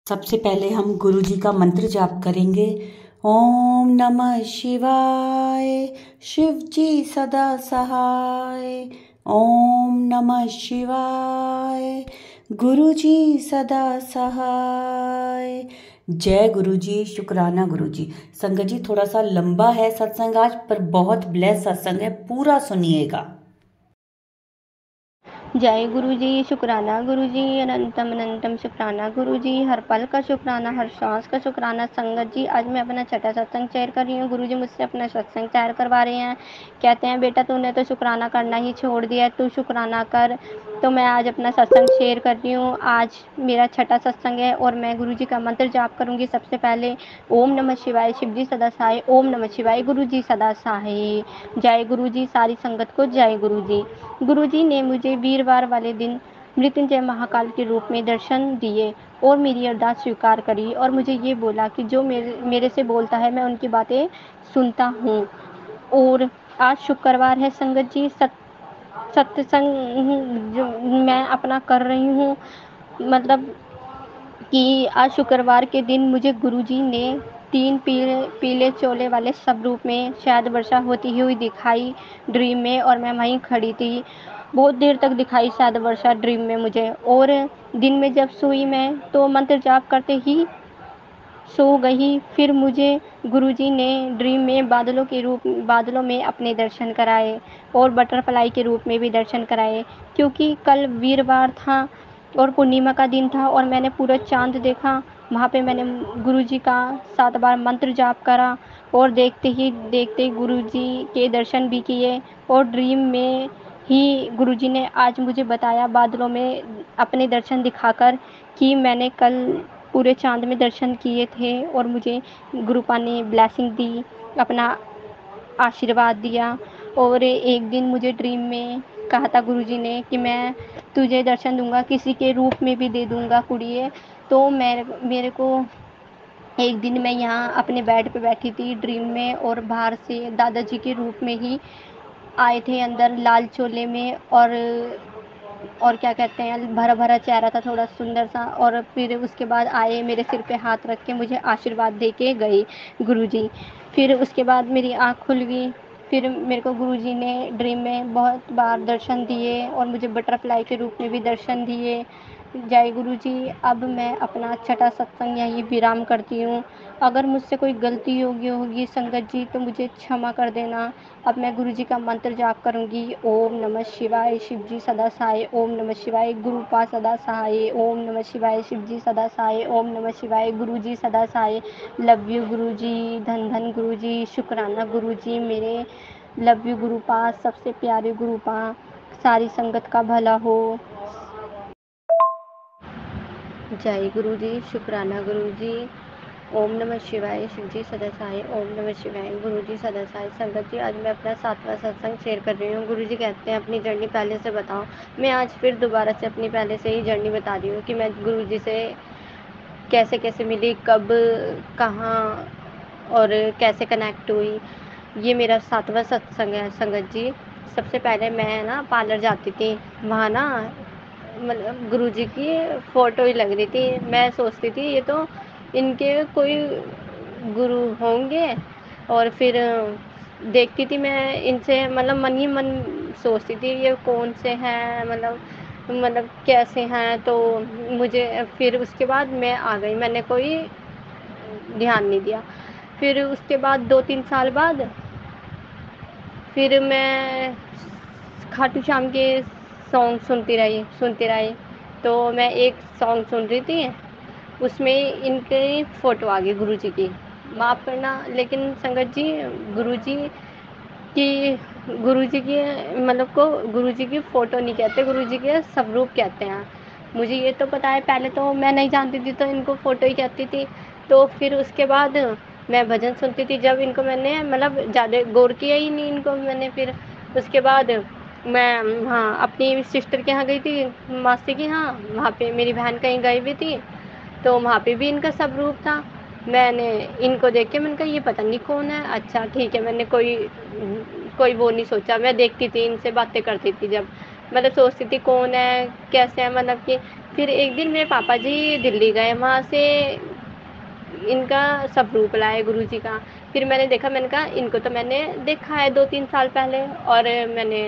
सबसे पहले हम गुरु जी का मंत्र जाप करेंगे। ओम नमः शिवाय, शिव जी सदा सहाय। ओम नमः शिवाय, गुरु जी सदा सहाय। जय गुरु जी, शुक्राना गुरु जी। संगत जी, थोड़ा सा लंबा है सत्संग आज, पर बहुत ब्लेस सत्संग है, पूरा सुनिएगा। जय गुरु जी, शुक्राना गुरु जी, अनंतम अनंतम शुक्राना गुरु जी, हर पल का शुक्राना, हर सांस का शुक्राना। संगत जी, आज मैं अपना छठा सत्संग शेयर कर रही हूँ। गुरु जी मुझसे अपना सत्संग शेयर करवा रहे हैं। कहते हैं बेटा तूने तो शुक्राना करना ही छोड़ दिया, तू शुक्राना कर। तो मैं आज अपना सत्संग शेयर कर रही हूँ। आज मेरा छठा सत्संग है और मैं गुरु जी का मंत्र जाप करूँगी। सबसे पहले ओम नमः शिवाय, शिव जी सदा सहाय। ओम नमः शिवाय, गुरु जी सदा सहाय। जय गुरु जी, सारी संगत को जय गुरु जी। गुरु जी ने मुझे वीरवार वाले दिन मृत्युंजय महाकाल के रूप में दर्शन दिए और मेरी अरदास स्वीकार करी और मुझे ये बोला कि जो मेरे से बोलता है मैं उनकी बातें सुनता हूँ। और आज शुक्रवार है संगत जी, सत्संग जो मैं अपना कर रही हूँ, मतलब कि आज शुक्रवार के दिन मुझे गुरुजी ने 3 पीले पीले चोले वाले स्वरूप में शायद वर्षा होती हुई दिखाई ड्रीम में, और मैं वहीं खड़ी थी। बहुत देर तक दिखाई शायद वर्षा ड्रीम में मुझे। और दिन में जब सोई मैं तो मंत्र जाप करते ही सो गई। फिर मुझे गुरुजी ने ड्रीम में बादलों में अपने दर्शन कराए और बटरफ्लाई के रूप में भी दर्शन कराए, क्योंकि कल वीरवार था और पूर्णिमा का दिन था और मैंने पूरा चांद देखा। वहाँ पे मैंने गुरुजी का 7 बार मंत्र जाप करा और देखते ही देखते गुरुजी के दर्शन भी किए। और ड्रीम में ही गुरुजी ने आज मुझे बताया बादलों में अपने दर्शन दिखाकर कि मैंने कल पूरे चांद में दर्शन किए थे और मुझे गुरुपा ने ब्लेसिंग दी, अपना आशीर्वाद दिया। और एक दिन मुझे ड्रीम में कहा था गुरुजी ने कि मैं तुझे दर्शन दूंगा, किसी के रूप में भी दे दूंगा कुड़िए। तो मेरे को एक दिन मैं यहाँ अपने बेड पे बैठी थी ड्रीम में और बाहर से दादाजी के रूप में ही आए थे अंदर लाल चोले में। और क्या कहते हैं, भरा भरा चेहरा था, थोड़ा सुंदर सा। और फिर उसके बाद आए, मेरे सिर पे हाथ रख के मुझे आशीर्वाद दे के गए गुरुजी। फिर उसके बाद मेरी आँख खुल गई। फिर मेरे को गुरुजी ने ड्रीम में बहुत बार दर्शन दिए और मुझे बटरफ्लाई के रूप में भी दर्शन दिए। जय गुरु जी। अब मैं अपना छठा सत्संग यहीं विराम करती हूँ। अगर मुझसे कोई गलती होगी संगत जी तो मुझे क्षमा कर देना। अब मैं गुरु जी का मंत्र जाप करूँगी। ओम नमः शिवाय, शिव जी सदा सहाय। ओम नमः शिवाय, गुरुपा सदा सहाय। ओम नमः शिवाय, शिव जी सदा सहाय। ओम नमः शिवाय, गुरु जी सदा सहाय। लव यू गुरु जी, धन धन गुरु जी, शुक्राना गुरु जी मेरे। लव यू गुरुपा, सबसे प्यारे गुरुपा, सारी संगत का भला हो। जय गुरु जी, शुक्राना गुरु जी। ओम नमः शिवाय, शिव जी सदा सहाय। ओम नमः शिवाय, गुरु जी सदा सहाय। संगत जी, आज मैं अपना 7वां सत्संग शेयर कर रही हूँ। गुरु जी कहते हैं अपनी जर्नी पहले से बताओ। मैं आज फिर दोबारा से अपनी पहले से ही जर्नी बता रही हूँ कि मैं गुरु जी से कैसे कैसे मिली, कब, कहाँ और कैसे कनेक्ट हुई। ये मेरा 7वां सत्संग है संगत जी। सबसे पहले मैं ना पार्लर जाती थी, वहाँ ना मतलब गुरुजी की फ़ोटो ही लग रही थी। मैं सोचती थी ये तो इनके कोई गुरु होंगे। और फिर देखती थी मैं इनसे, मतलब मन ही मन सोचती थी ये कौन से हैं, मतलब कैसे हैं। तो मुझे फिर उसके बाद मैं आ गई, मैंने कोई ध्यान नहीं दिया। फिर उसके बाद 2-3 साल बाद फिर मैं खाटू श्याम के सॉन्ग सुनती रही। तो मैं एक सॉन्ग सुन रही थी, उसमें इनकी फ़ोटो आ गई गुरुजी की। माफ़ करना लेकिन संगत जी, गुरुजी की गुरुजी की मतलब को गुरुजी की फ़ोटो नहीं कहते, गुरुजी के स्वरूप कहते हैं। मुझे ये तो पता है, पहले तो मैं नहीं जानती थी तो इनको फ़ोटो ही कहती थी। तो फिर उसके बाद मैं भजन सुनती थी, जब इनको मैंने मतलब ज़्यादा गौर किया ही नहीं इनको मैंने। फिर उसके बाद मैं हाँ अपनी सिस्टर के यहाँ गई थी, मासी के यहाँ। वहाँ पे मेरी बहन कहीं गई हुई थी, तो वहाँ पे भी इनका स्वरूप था। मैंने इनको देख के मैंने कहा ये पता नहीं कौन है। अच्छा ठीक है, मैंने कोई कोई वो नहीं सोचा। मैं देखती थी, इनसे बातें करती थी, जब मतलब सोचती थी कौन है, कैसे है, मतलब कि फिर एक दिन मेरे पापा जी दिल्ली गए, वहाँ से इनका स्वरूप लाए गुरुजी का। फिर मैंने देखा, मैंने कहा इनको तो मैंने देखा है 2-3 साल पहले, और मैंने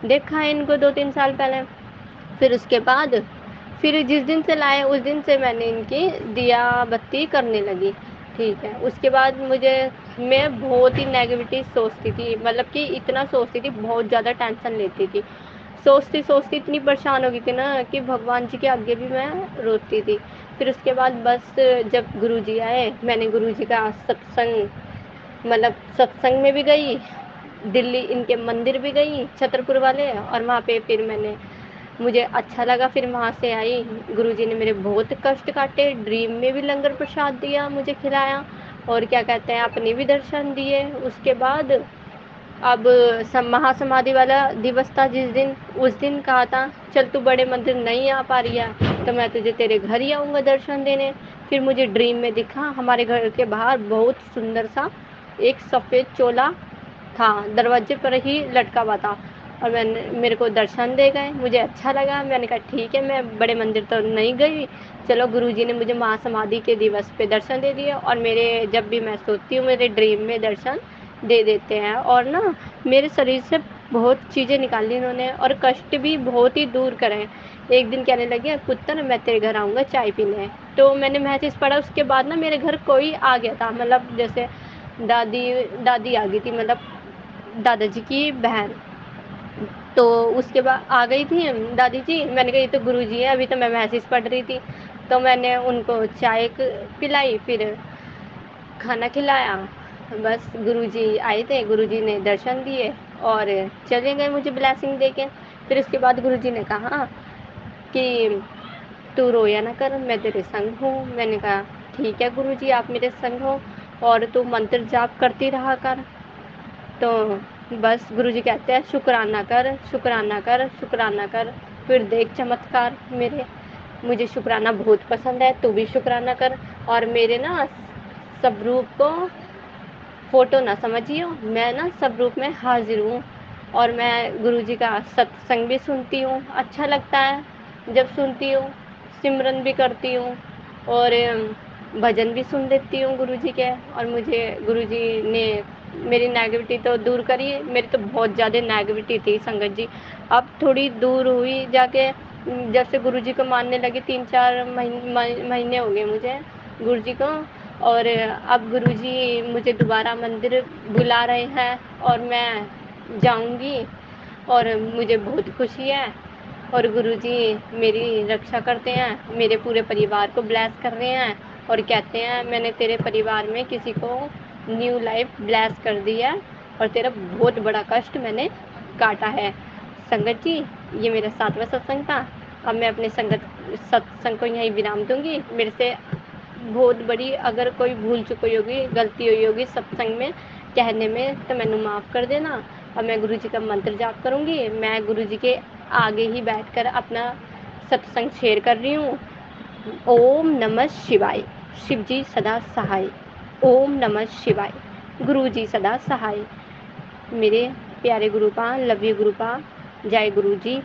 देखा है इनको 2-3 साल पहले। फिर उसके बाद फिर जिस दिन से लाए उस दिन से मैंने इनकी दिया बत्ती करने लगी। ठीक है, उसके बाद मैं बहुत ही नेगेटिविटी सोचती थी, मतलब कि इतना सोचती थी, बहुत ज़्यादा टेंशन लेती थी। सोचती सोचती इतनी परेशान हो गई थी ना कि भगवान जी के आगे भी मैं रोती थी। फिर उसके बाद बस जब गुरुजी आए, मैंने गुरुजी का सत्संग, मतलब सत्संग में भी गई, दिल्ली इनके मंदिर भी गई छतरपुर वाले, और वहाँ पे फिर मुझे अच्छा लगा। फिर वहाँ से आई, गुरुजी ने मेरे बहुत कष्ट काटे, ड्रीम में भी लंगर प्रसाद दिया, मुझे खिलाया, और क्या कहते हैं अपने भी दर्शन दिए। उसके बाद अब महासमाधि वाला दिवस था जिस दिन, उस दिन कहा था चल तू बड़े मंदिर नहीं आ पा रही है तो मैं तुझे तेरे घर ही आऊँगा दर्शन देने। फिर मुझे ड्रीम में दिखा हमारे घर के बाहर बहुत सुंदर सा एक सफ़ेद चोला था, दरवाजे पर ही लटका हुआ था, और मेरे को दर्शन दे गए। मुझे अच्छा लगा, मैंने कहा ठीक है, मैं बड़े मंदिर तो नहीं गई, चलो गुरुजी ने मुझे महासमाधि के दिवस पे दर्शन दे दिए, और मेरे जब भी मैं सोती हूँ मेरे ड्रीम में दर्शन दे देते हैं। और ना मेरे शरीर से बहुत चीज़ें निकाली इन्होंने, और कष्ट भी बहुत ही दूर करे। एक दिन कहने लगे पुत्र मैं तेरे घर आऊँगा चाय पीने, तो मैंने मैसेज पढ़ा, उसके बाद ना मेरे घर कोई आ गया था, मतलब जैसे दादी दादी आ गई थी, मतलब दादाजी की बहन। तो उसके बाद आ गई थी दादी जी, मैंने कहा ये तो गुरुजी है, अभी तो मैं मैसेज पढ़ रही थी। तो मैंने उनको चाय पिलाई, फिर खाना खिलाया। बस गुरुजी आए थे, गुरुजी ने दर्शन दिए और चले गए मुझे ब्लेसिंग देके। फिर उसके बाद गुरुजी ने कहा कि तू रोया ना कर, मैं तेरे संग हूँ। मैंने कहा ठीक है गुरुजी, आप मेरे संग हो, और तू मंत्र जाप करती रहा कर। तो बस गुरुजी कहते हैं शुक्राना कर, शुक्राना कर, शुक्राना कर, फिर देख चमत्कार मेरे। मुझे शुक्राना बहुत पसंद है, तू भी शुक्राना कर। और मेरे ना स्वरूप को फ़ोटो ना समझियो, मैं ना स्वरूप में हाज़िर हूँ, और मैं गुरुजी का सत्संग भी सुनती हूँ, अच्छा लगता है जब सुनती हूँ, सिमरन भी करती हूँ, और भजन भी सुन लेती हूँ गुरुजी के। और मुझे गुरुजी ने मेरी नेगेटिविटी तो दूर करी, मेरी तो बहुत ज़्यादा नेगेटिविटी थी संगत जी, अब थोड़ी दूर हुई जाके। जब से गुरुजी को मानने लगी 3-4 महीने हो गए मुझे गुरुजी को, और अब गुरुजी मुझे दोबारा मंदिर बुला रहे हैं, और मैं जाऊंगी, और मुझे बहुत खुशी है। और गुरुजी मेरी रक्षा करते हैं, मेरे पूरे परिवार को ब्लेस कर रहे हैं, और कहते हैं मैंने तेरे परिवार में किसी को न्यू लाइफ ब्लेस कर दी है, और तेरा बहुत बड़ा कष्ट मैंने काटा है। संगत जी, ये मेरा 7वां सत्संग था। अब मैं अपने सत्संग को यहीं विराम दूंगी। मेरे से बहुत बड़ी अगर कोई भूल चुक हुई होगी, गलती हुई होगी सत्संग में कहने में, तो मैंने माफ़ कर देना। और मैं गुरुजी का मंत्र जाप करूँगी, मैं गुरुजी के आगे ही बैठकर अपना सत्संग शेयर कर रही हूँ। ओम नमः शिवाय, शिव जी सदा सहाय। ओम नमः शिवाय, गुरु जी सदा सहाय। मेरे प्यारे गुरुपा, लव यू गुरुपा, जय गुरु जी।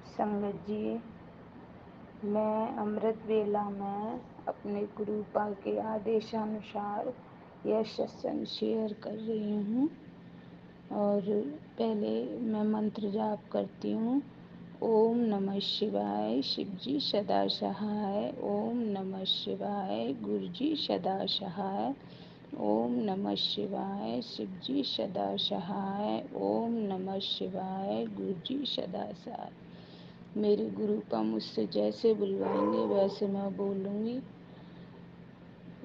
संगत जी, मैं अमृत वेला में अपने गुरुपा के आदेशानुसार यह सत्संग शेयर कर रही हूँ। और पहले मैं मंत्र जाप करती हूँ। ओम नमः शिवाय, शिव जी सदा सहाय। ओम नमः शिवाय, गुरु जी सदा सहाय। ओम नमः शिवाय, शिव जी सदा सहाय। ओम नमः शिवाय, गुरु जी सदा सहाय। मेरे गुरुपा मुझसे जैसे बुलवाएंगे वैसे मैं बोलूँगी।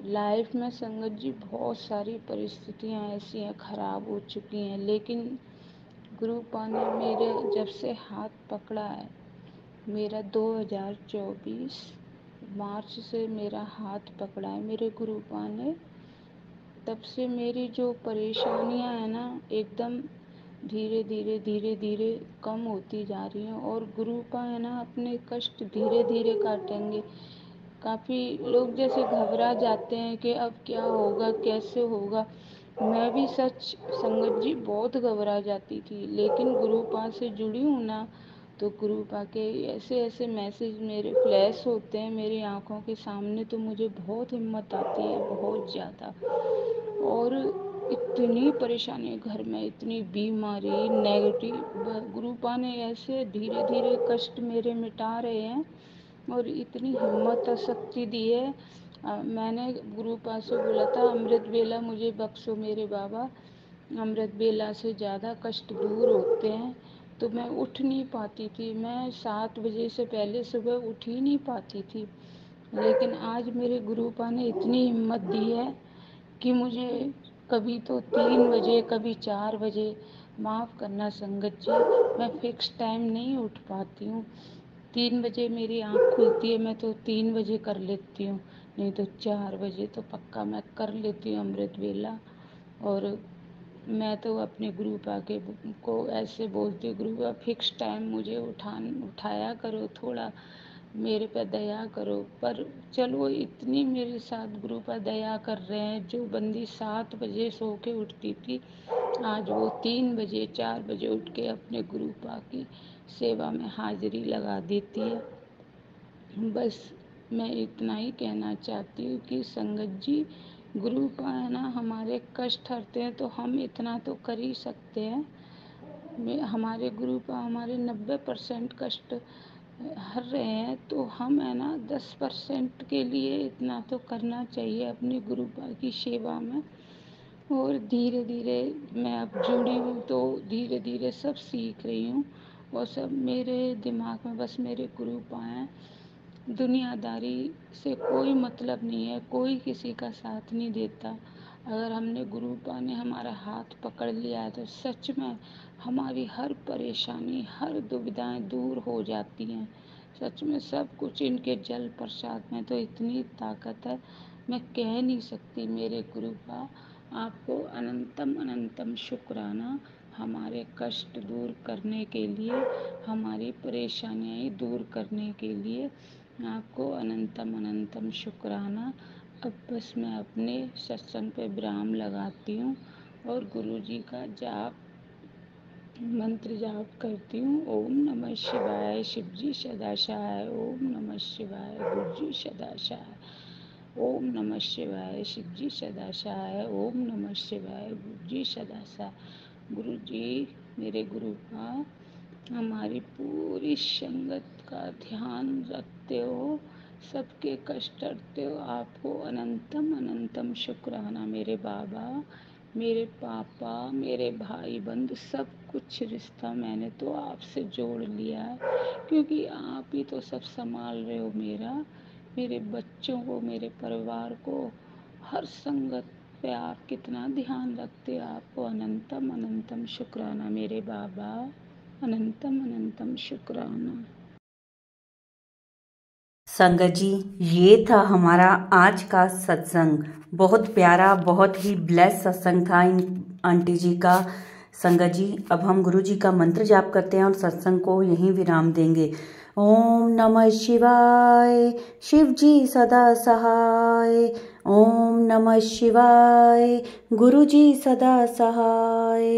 लाइफ में संगत जी बहुत सारी परिस्थितियाँ ऐसी हैं, ख़राब हो चुकी हैं, लेकिन गुरुपा ने मेरे जब से हाथ पकड़ा है, मेरा 2024 मार्च से मेरा हाथ पकड़ा है मेरे गुरुपा ने, तब से मेरी जो परेशानियाँ हैं ना एकदम धीरे धीरे कम होती जा रही हैं। और गुरुपा है ना अपने कष्ट धीरे धीरे काटेंगे। काफ़ी लोग जैसे घबरा जाते हैं कि अब क्या होगा, कैसे होगा, मैं भी सच संगत जी बहुत घबरा जाती थी, लेकिन गुरुपा से जुड़ी हूँ ना, तो गुरुपा के ऐसे ऐसे मैसेज मेरे फ्लैश होते हैं मेरी आंखों के सामने, तो मुझे बहुत हिम्मत आती है, बहुत ज़्यादा। और इतनी परेशानी घर में, इतनी बीमारी नेगेटिव, गुरुपा ने ऐसे धीरे धीरे कष्ट मेरे मिटा रहे हैं और इतनी हिम्मत और शक्ति दी है। मैंने गुरुपा से बोला था, अमृत बेला मुझे बख्शो मेरे बाबा, अमृत बेला से ज़्यादा कष्ट दूर होते हैं। तो मैं उठ नहीं पाती थी, मैं 7 बजे से पहले सुबह उठ ही नहीं पाती थी। लेकिन आज मेरे गुरुपा ने इतनी हिम्मत दी है कि मुझे कभी तो 3 बजे, कभी 4 बजे, माफ़ करना संगत जी, मैं फिक्स टाइम नहीं उठ पाती हूँ। 3 बजे मेरी आँख खुलती है, मैं तो 3 बजे कर लेती हूँ, नहीं तो 4 बजे तो पक्का मैं कर लेती हूँ अमृत वेला। और मैं तो अपने गुरुपा के को ऐसे बोलती हूँ, गुरुपा फिक्स टाइम मुझे उठाया करो, थोड़ा मेरे पे दया करो। पर चलो, इतनी मेरे साथ गुरुपा दया कर रहे हैं, जो बंदी 7 बजे सो के उठती थी, आज वो 3 बजे 4 बजे उठ के अपने गुरुपा की सेवा में हाजिरी लगा देती है। बस मैं इतना ही कहना चाहती हूँ कि संगत जी, गुरुपा है ना, हमारे कष्ट हरते हैं, तो हम इतना तो कर ही सकते हैं। हमारे गुरुपा हमारे 90% कष्ट हर रहे हैं, तो हम है ना 10% के लिए इतना तो करना चाहिए अपनी गुरुपा की सेवा में। और धीरे धीरे मैं अब जुड़ी हूँ, तो धीरे धीरे सब सीख रही हूँ, और सब मेरे दिमाग में बस मेरे गुरुपा हैं। दुनियादारी से कोई मतलब नहीं है, कोई किसी का साथ नहीं देता। अगर हमने गुरुपा ने हमारा हाथ पकड़ लिया है, तो सच में हमारी हर परेशानी, हर दुविधाएं दूर हो जाती हैं। सच में सब कुछ इनके जल प्रसाद में तो इतनी ताकत है, मैं कह नहीं सकती। मेरे गुरुपा, आपको अनंतम अनंतम शुक्राना, हमारे कष्ट दूर करने के लिए, हमारी परेशानियाँ दूर करने के लिए आपको अनंतम अनंतम शुक्राना। अब बस मैं अपने सत्संग पे विराम लगाती हूँ और गुरु जी का जाप, मंत्र जाप करती हूँ। ओम नमः शिवाय, शिव जी सदाशाय। ओम नमः शिवाय, गुरु जी सदाशाय। ओम नमः शिवाय, शिव जी सदाशाय। ओम नमः शिवाय, गुरु जी सदाशाय। गुरु जी, मेरे गुरुपा हमारी पूरी संगत का ध्यान रखते हो, सबके कष्ट हरते हो, आपको अनंतम अनंतम शुक्राना मेरे बाबा, मेरे पापा, मेरे भाई बंधु, सब कुछ रिश्ता मैंने तो आपसे जोड़ लिया है, क्योंकि आप ही तो सब संभाल रहे हो मेरे बच्चों को, मेरे परिवार को, हर संगत पे आप कितना ध्यान रखते हो। आपको अनंतम अनंतम शुक्राना मेरे बाबा, अनंतम अनंतम शुक्राना। संगत जी, ये था हमारा आज का सत्संग। बहुत प्यारा, बहुत ही ब्लेस सत्संग था इन आंटी जी का। संगत जी, अब हम गुरु जी का मंत्र जाप करते हैं और सत्संग को यहीं विराम देंगे। ओम नमः शिवाय, शिव जी सदा सहाय। ओम नमः शिवाय, गुरु जी सदा सहाय।